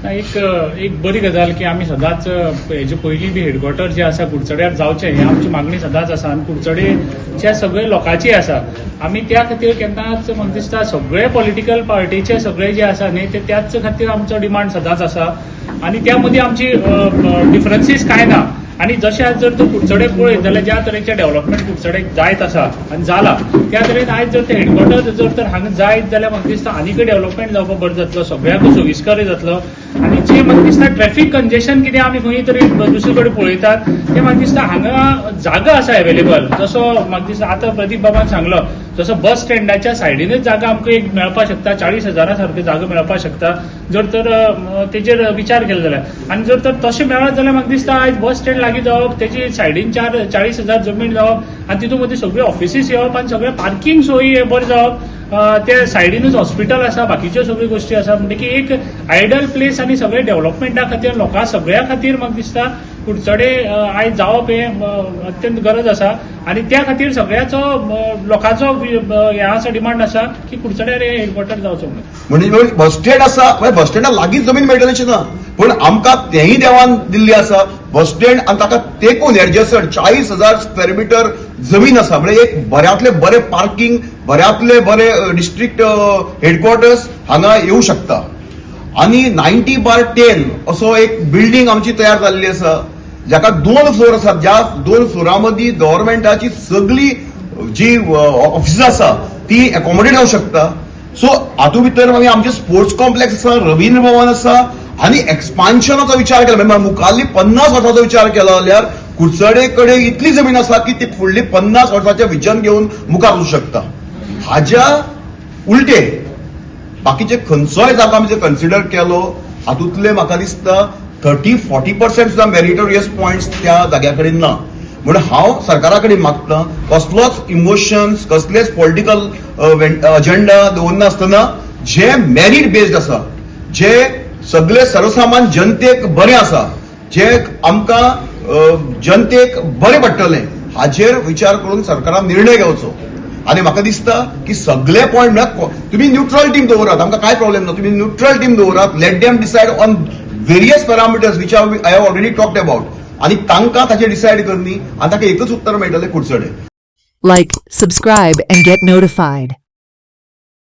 एक बरी गजाल की आमी सदांच हेजे पयलीं बी हेडक्वॉर्टर जे आसा कुडचड्यार जावचें ही आमची मागणी सदांच आसा आनी कुडचडेच्या सगळे लोकांची आसा. आमी त्या खातीर केन्नाच म्हाका दिसता सगळे पॉलिटिकल पार्टीचे सगळे जे आसा न्ही ते त्याच खातीर आमचो डिमांड सदांच आसा आनी त्या मदीं आमची डिफरन्सीस कांय ना. आणि जशें आज जर तूं कुडचडे पळयत जाल्यार ज्या तरेचें डेव्हलपमेंट कुडचडेक जायत आसा आनी जाला त्या तरेन आयज जर ते हेडक्वॉर्टर जर तर हांगा जायत जाल्यार म्हाका दिसता आनीकय डेव्हलपमेंट जावपाक बरें जातलो, सगळ्यांक सोयिस्करय जातलो. आनी जे म्हाका दिसता ट्रॅफिक कंजेशन कितें आमी खंय तरी दुसरे कडेन पळयतात ते म्हाका दिसता हांगा जागा आसा अवेलेबल. जसो म्हाका दिसता आतां प्रदीप बाबान सांगलो जसो बस स्टँडाच्या सायडीनच जागा आमकां एक मेळपाक शकता, 40,000 सारकी जागा मेळपाक शकता जर तर तेजेर विचार केलो जाल्यार. आनी जर तर तशें मेळत जाल्यार म्हाका दिसता आयज बस स्टँड लागीं जावप, तेजी सायडीन 40,000 जमीन जावप आनी तितून मदीं सगळे ऑफिसीस येवप आनी सगळे पार्किंग सोयी बरें जावप. त्या सायडीनूच हॉस्पिटल आसा, बाकीच्यो सगळ्यो गोश्टी आसा म्हणटकीर एक आयडल प्लेस आनी सगळे डेव्हलपमेंटा खातीर लोकां सगळ्या खातीर म्हाका दिसता कुडचडे आयज जावप हे अत्यंत गरज आसा. आनी त्या खातीर सगळ्याचो लोकांचो हे आसा डिमांड आसा की कुडचड्यार हे हेडक्वॉर्टर जावचो म्हणून. म्हणजे बस स्टँड आसा, बस स्टँडा लागींच जमीन मेळटली अशें ना, पूण आमकां तेंय देवान दिल्ली आसा बस स्टँड आनी ताका तेंकून एडजस्टड 40,000 स्क्वेअर मिटर जमीन आसा. म्हणजे एक बऱ्यांतले बरे पार्किंग, बऱ्यांतले बरे डिस्ट्रिक्ट हेडक्वॉर्टर्स हांगा येवं शकता. आनी 90/10 असो एक बिल्डींग आमची तयार जाल्ली आसा जाका 2 फ्लोर आसात. ज्या 2 फ्लोरा मदीं गव्हर्नमेंटाची सगळी जी ऑफिसां आसा ती एकोमोडेट जावंक शकता. सो हातूंत भितर मागीर आमचे स्पोर्ट्स कॉम्प्लेक्स आसा, रवींद्र भवन आसा आनी एक्सपान्शनाचो विचार केला म्हणजे मुखाल्ली 50 वर्सांचो विचार केलो जाल्यार कुडचडे कडेन इतली जमीन आसा की ती फुडली 50 वर्सांचें विजन घेवन मुखार वचूंक शकता. हाज्या उलटे बाकीचे खंयचोय जागा आमी जर कन्सिडर केलो हातूंतले म्हाका दिसता 30-40% सुद्दां मेरिटोरियस पॉयंट्स त्या जाग्या कडेन ना. म्हणून हांव सरकारा कडेन मागतां कसलोच इमोशन्स, कसलेच पॉलिटिकल अजेंडा दवरनासतना जे मेरिट बेस्ड आसा, जे सगळे सर्वसामान्य जनतेक बरें आसा, जे आमकां जनतेक बरें पडटलें हाचेर विचार करून सरकारान निर्णय घेवचो. आनी म्हाका दिसता की सगळे पॉयंट तुमी न्यूट्रल टीम दवरात, आमकां काय प्रॉब्लेम ना, तुमी न्यूट्रल टीम दवरात, let them decide on various parameters which I have already talked about आनी तांकां ताचेर डिसायड करनी आनी ताका एकच उत्तर मेळटलें Kudchade. Like, subscribe and get notified.